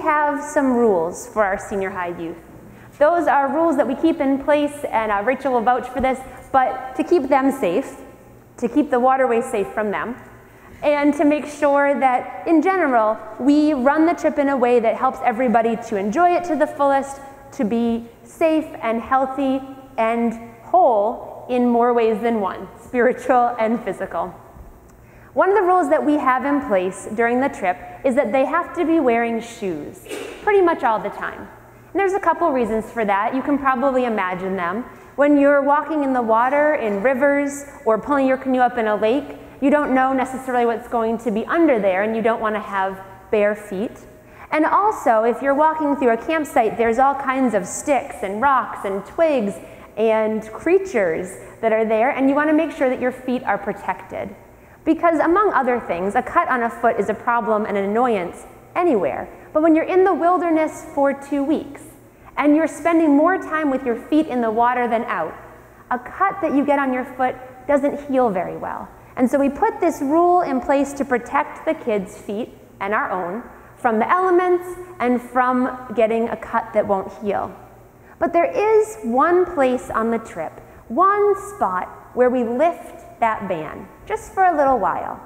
have some rules for our senior high youth. Those are rules that we keep in place, and Rachel will vouch for this, but to keep them safe, to keep the waterways safe from them, and to make sure that, in general, we run the trip in a way that helps everybody to enjoy it to the fullest, to be safe and healthy and whole in more ways than one, spiritual and physical. One of the rules that we have in place during the trip is that they have to be wearing shoes pretty much all the time. And there's a couple reasons for that. You can probably imagine them. When you're walking in the water, in rivers, or pulling your canoe up in a lake, you don't know necessarily what's going to be under there, and you don't want to have bare feet. And also, if you're walking through a campsite, there's all kinds of sticks and rocks and twigs and creatures that are there, and you want to make sure that your feet are protected. Because among other things, a cut on a foot is a problem and an annoyance anywhere. But when you're in the wilderness for 2 weeks, and you're spending more time with your feet in the water than out, a cut that you get on your foot doesn't heal very well. And so we put this rule in place to protect the kids' feet, and our own, from the elements and from getting a cut that won't heal. But there is one place on the trip, one spot where we lift that ban, just for a little while.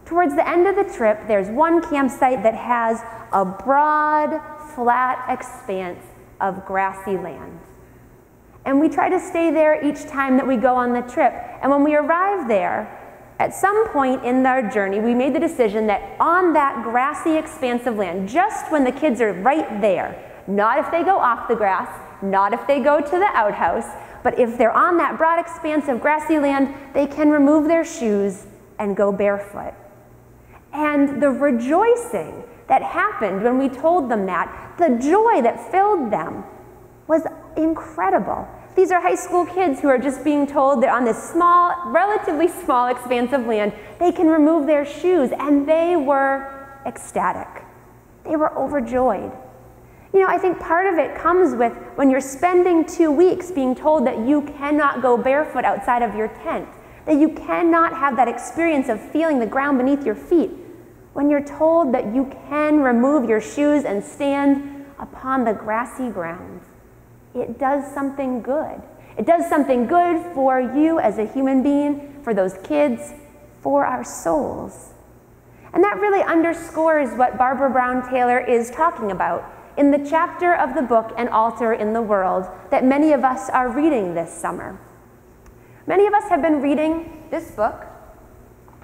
Towards the end of the trip, there's one campsite that has a broad, flat expanse of grassy land. And we try to stay there each time that we go on the trip. And when we arrive there, at some point in our journey, we made the decision that on that grassy expanse of land, just when the kids are right there, not if they go off the grass, not if they go to the outhouse, but if they're on that broad expanse of grassy land, they can remove their shoes and go barefoot. And the rejoicing that happened when we told them that, the joy that filled them, was incredible. These are high school kids who are just being told that on this small, relatively small expanse of land, they can remove their shoes, and they were ecstatic. They were overjoyed. You know, I think part of it comes with when you're spending 2 weeks being told that you cannot go barefoot outside of your tent, that you cannot have that experience of feeling the ground beneath your feet. When you're told that you can remove your shoes and stand upon the grassy ground, it does something good. It does something good for you as a human being, for those kids, for our souls. And that really underscores what Barbara Brown Taylor is talking about in the chapter of the book An Altar in the World that many of us are reading this summer. Many of us have been reading this book,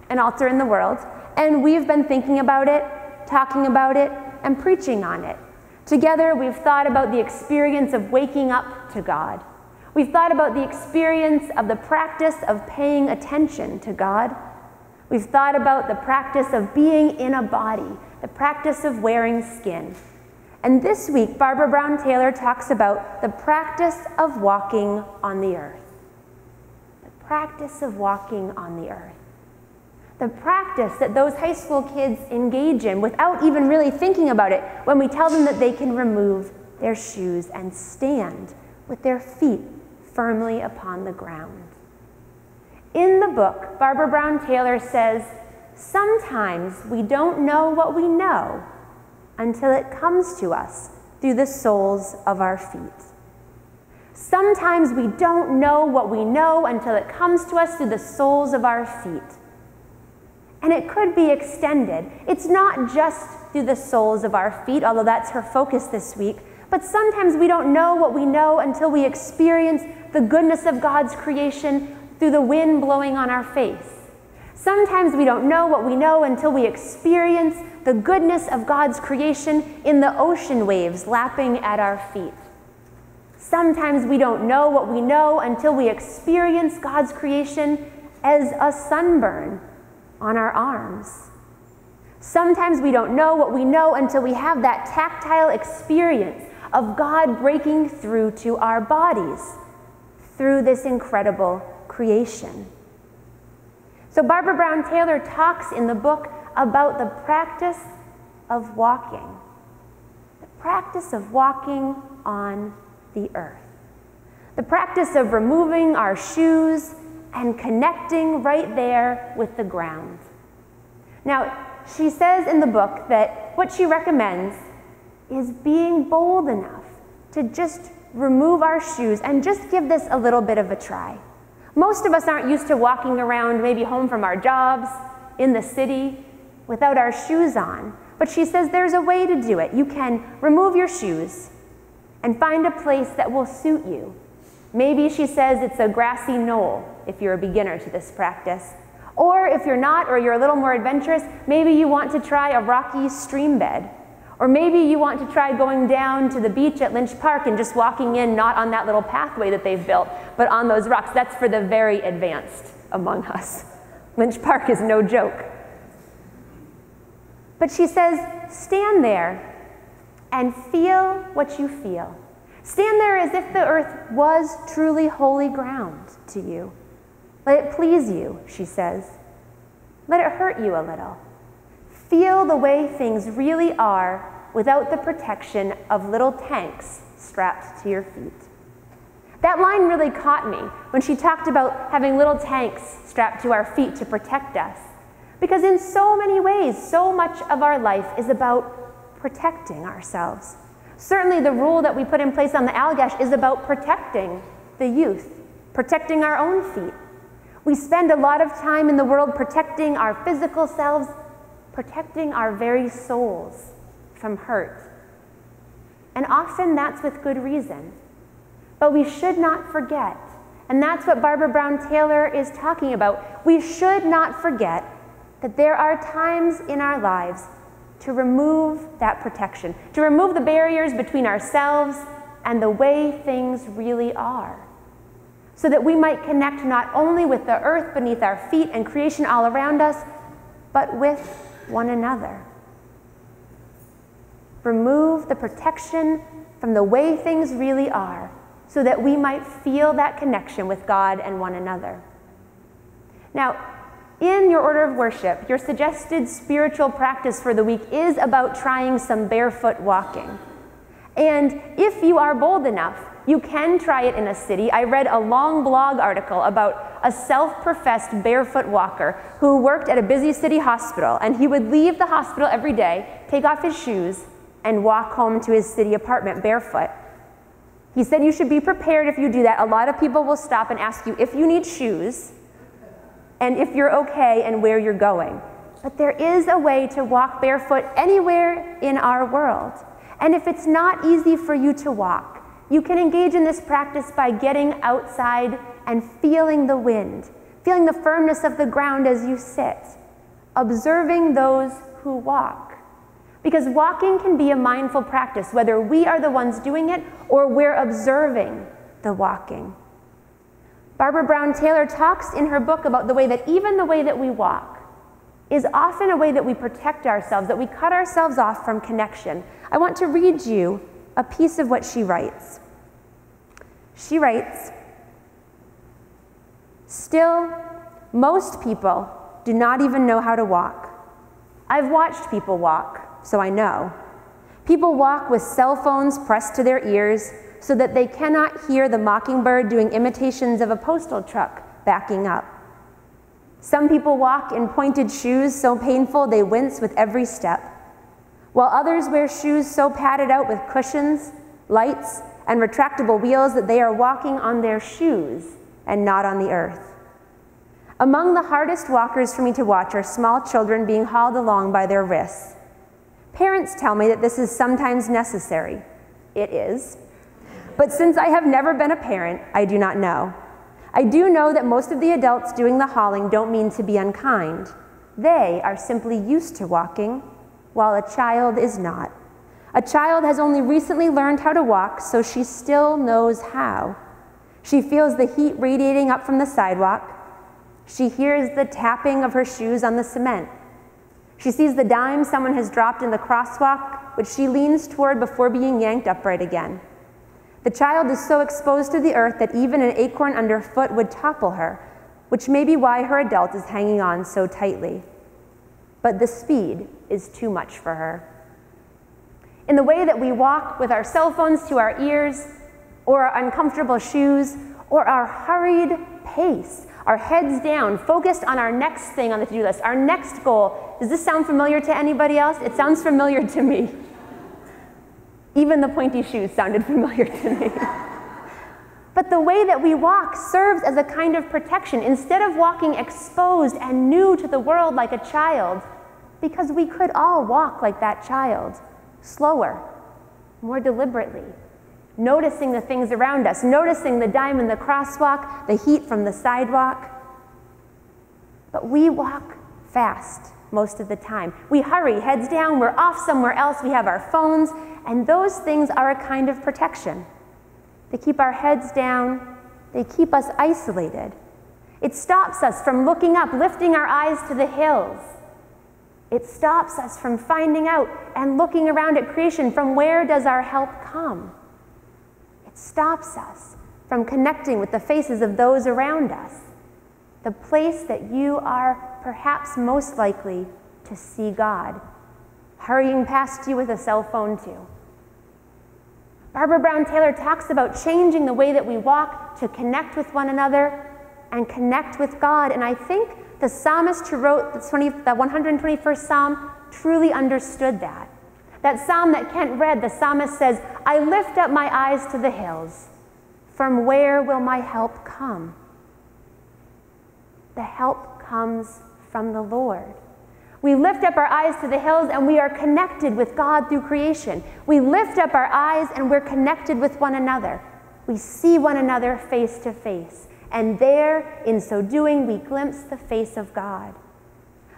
An Altar in the World, and we've been thinking about it, talking about it, and preaching on it. Together, we've thought about the experience of waking up to God. We've thought about the experience of the practice of paying attention to God. We've thought about the practice of being in a body, the practice of wearing skin. And this week, Barbara Brown Taylor talks about the practice of walking on the earth. The practice of walking on the earth. The practice that those high school kids engage in without even really thinking about it when we tell them that they can remove their shoes and stand with their feet firmly upon the ground. In the book, Barbara Brown Taylor says, sometimes we don't know what we know until it comes to us through the soles of our feet. Sometimes we don't know what we know until it comes to us through the soles of our feet. And it could be extended. It's not just through the soles of our feet, although that's her focus this week, but sometimes we don't know what we know until we experience the goodness of God's creation through the wind blowing on our face. Sometimes we don't know what we know until we experience the goodness of God's creation in the ocean waves lapping at our feet. Sometimes we don't know what we know until we experience God's creation as a sunburn on our arms. Sometimes we don't know what we know until we have that tactile experience of God breaking through to our bodies through this incredible creation. So Barbara Brown Taylor talks in the book about the practice of walking. The practice of walking on the earth. The practice of removing our shoes and connecting right there with the ground. Now, she says in the book that what she recommends is being bold enough to just remove our shoes and just give this a little bit of a try. Most of us aren't used to walking around, maybe home from our jobs, in the city, without our shoes on. But she says there's a way to do it. You can remove your shoes and find a place that will suit you. Maybe she says it's a grassy knoll if you're a beginner to this practice. Or if you're not, or you're a little more adventurous, maybe you want to try a rocky stream bed. Or maybe you want to try going down to the beach at Lynch Park and just walking in, not on that little pathway that they've built, but on those rocks. That's for the very advanced among us. Lynch Park is no joke. But she says, stand there and feel what you feel. Stand there as if the earth was truly holy ground to you. Let it please you, she says. Let it hurt you a little. Feel the way things really are without the protection of little tanks strapped to your feet. That line really caught me when she talked about having little tanks strapped to our feet to protect us. Because in so many ways, so much of our life is about protecting ourselves. Certainly the rule that we put in place on the Allagash is about protecting the youth, protecting our own feet. We spend a lot of time in the world protecting our physical selves, protecting our very souls from hurt. And often that's with good reason. But we should not forget, and that's what Barbara Brown Taylor is talking about, we should not forget that there are times in our lives to remove that protection, to remove the barriers between ourselves and the way things really are, so that we might connect not only with the earth beneath our feet and creation all around us, but with one another. Remove the protection from the way things really are, so that we might feel that connection with God and one another. Now, in your order of worship, your suggested spiritual practice for the week is about trying some barefoot walking. And if you are bold enough, you can try it in a city. I read a long blog article about a self-professed barefoot walker who worked at a busy city hospital, and he would leave the hospital every day, take off his shoes, and walk home to his city apartment barefoot. He said you should be prepared if you do that. A lot of people will stop and ask you if you need shoes, and if you're okay and where you're going. But there is a way to walk barefoot anywhere in our world. And if it's not easy for you to walk, you can engage in this practice by getting outside and feeling the wind, feeling the firmness of the ground as you sit, observing those who walk. Because walking can be a mindful practice, whether we are the ones doing it or we're observing the walking. Barbara Brown Taylor talks in her book about the way that even the way that we walk is often a way that we protect ourselves, that we cut ourselves off from connection. I want to read you a piece of what she writes. She writes, "Still, most people do not even know how to walk. I've watched people walk, so I know. People walk with cell phones pressed to their ears so that they cannot hear the mockingbird doing imitations of a postal truck backing up. Some people walk in pointed shoes so painful they wince with every step, while others wear shoes so padded out with cushions, lights, and retractable wheels that they are walking on their shoes and not on the earth. Among the hardest walkers for me to watch are small children being hauled along by their wrists. Parents tell me that this is sometimes necessary. It is. But since I have never been a parent, I do not know. I do know that most of the adults doing the hauling don't mean to be unkind. They are simply used to walking, while a child is not. A child has only recently learned how to walk, so she still knows how. She feels the heat radiating up from the sidewalk. She hears the tapping of her shoes on the cement. She sees the dime someone has dropped in the crosswalk, which she leans toward before being yanked upright again. The child is so exposed to the earth that even an acorn underfoot would topple her, which may be why her adult is hanging on so tightly. But the speed is too much for her. In the way that we walk with our cell phones to our ears, or our uncomfortable shoes, or our hurried pace, our heads down, focused on our next thing on the to-do list, our next goal. Does this sound familiar to anybody else? It sounds familiar to me. Even the pointy shoes sounded familiar to me. But the way that we walk serves as a kind of protection. Instead of walking exposed and new to the world like a child, because we could all walk like that child, slower, more deliberately, noticing the things around us, noticing the dime in the crosswalk, the heat from the sidewalk. But we walk fast most of the time. We hurry, heads down, we're off somewhere else, we have our phones, and those things are a kind of protection. They keep our heads down, they keep us isolated. It stops us from looking up, lifting our eyes to the hills. It stops us from finding out and looking around at creation, from where does our help come? It stops us from connecting with the faces of those around us, the place that you are perhaps most likely to see God, hurrying past you with a cell phone too. Barbara Brown Taylor talks about changing the way that we walk to connect with one another and connect with God. And I think the psalmist who wrote the 121st Psalm truly understood that. That psalm that Kent read, the psalmist says, I lift up my eyes to the hills. From where will my help come? The help comes from the Lord. We lift up our eyes to the hills and we are connected with God through creation. We lift up our eyes and we're connected with one another. We see one another face to face. And there, in so doing, we glimpse the face of God.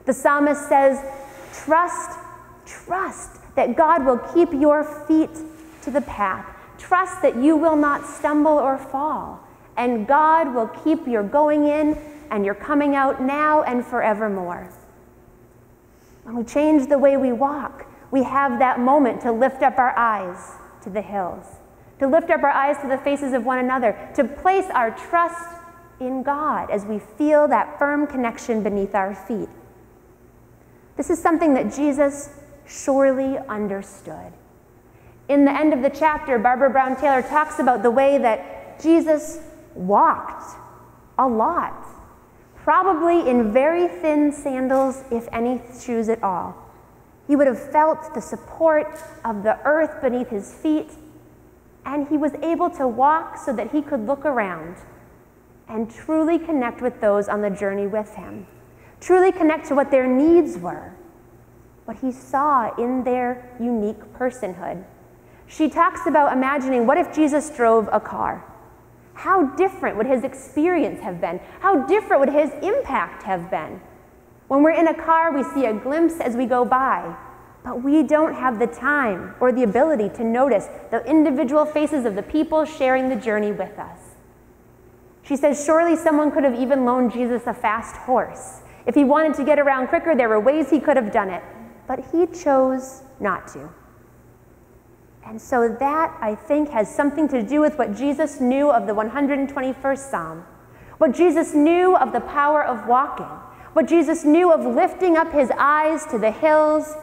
The psalmist says, trust that God will keep your feet to the path. Trust that you will not stumble or fall. And God will keep your going in and your coming out now and forevermore. When we change the way we walk, we have that moment to lift up our eyes to the hills, to lift up our eyes to the faces of one another, to place our trust in God as we feel that firm connection beneath our feet. This is something that Jesus surely understood. In the end of the chapter, Barbara Brown Taylor talks about the way that Jesus walked a lot. Probably in very thin sandals, if any shoes at all. He would have felt the support of the earth beneath his feet, and he was able to walk so that he could look around and truly connect with those on the journey with him, truly connect to what their needs were, what he saw in their unique personhood. She talks about imagining, what if Jesus drove a car? How different would his experience have been? How different would his impact have been? When we're in a car, we see a glimpse as we go by, but we don't have the time or the ability to notice the individual faces of the people sharing the journey with us. She says, surely someone could have even loaned Jesus a fast horse. If he wanted to get around quicker, there were ways he could have done it, but he chose not to. And so that, I think, has something to do with what Jesus knew of the 121st Psalm, what Jesus knew of the power of walking, what Jesus knew of lifting up his eyes to the hills,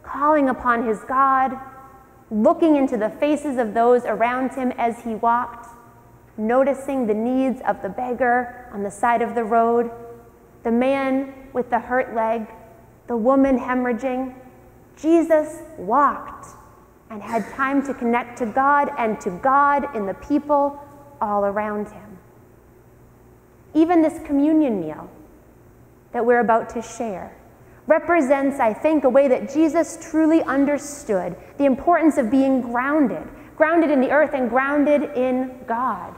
calling upon his God, looking into the faces of those around him as he walked, noticing the needs of the beggar on the side of the road, the man with the hurt leg, the woman hemorrhaging. Jesus walked and had time to connect to God and to God in the people all around him. Even this communion meal that we're about to share represents, I think, a way that Jesus truly understood the importance of being grounded in the earth and grounded in God,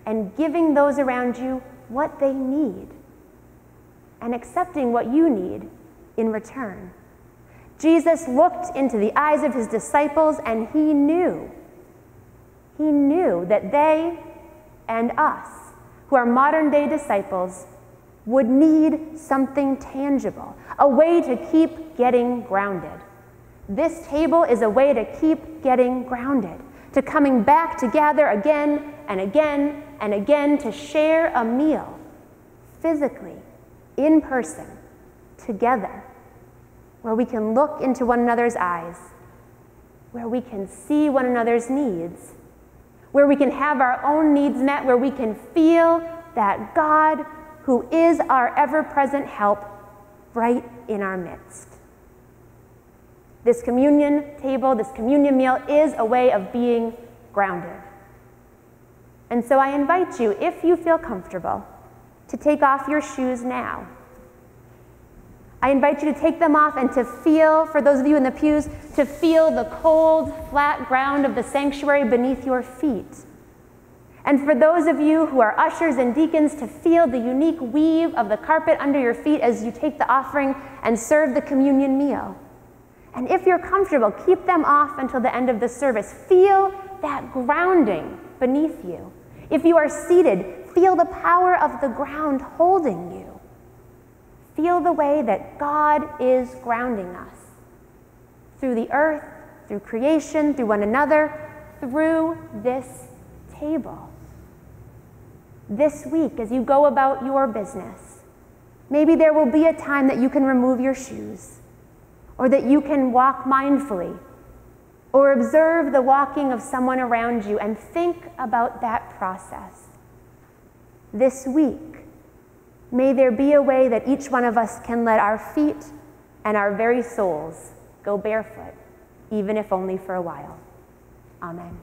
and giving those around you what they need and accepting what you need in return. Jesus looked into the eyes of his disciples and he knew that they and us, who are modern day disciples, would need something tangible, a way to keep getting grounded. This table is a way to keep getting grounded, to coming back together again and again and again to share a meal, physically, in person, together, where we can look into one another's eyes, where we can see one another's needs, where we can have our own needs met, where we can feel that God, who is our ever-present help, right in our midst. This communion table, this communion meal is a way of being grounded. And so I invite you, if you feel comfortable, to take off your shoes now. I invite you to take them off and to feel, for those of you in the pews, to feel the cold, flat ground of the sanctuary beneath your feet. And for those of you who are ushers and deacons, to feel the unique weave of the carpet under your feet as you take the offering and serve the communion meal. And if you're comfortable, keep them off until the end of the service. Feel that grounding beneath you. If you are seated, feel the power of the ground holding you. Feel the way that God is grounding us through the earth, through creation, through one another, through this table. This week, as you go about your business, maybe there will be a time that you can remove your shoes, or that you can walk mindfully, or observe the walking of someone around you and think about that process. This week, may there be a way that each one of us can let our feet and our very souls go barefoot, even if only for a while. Amen.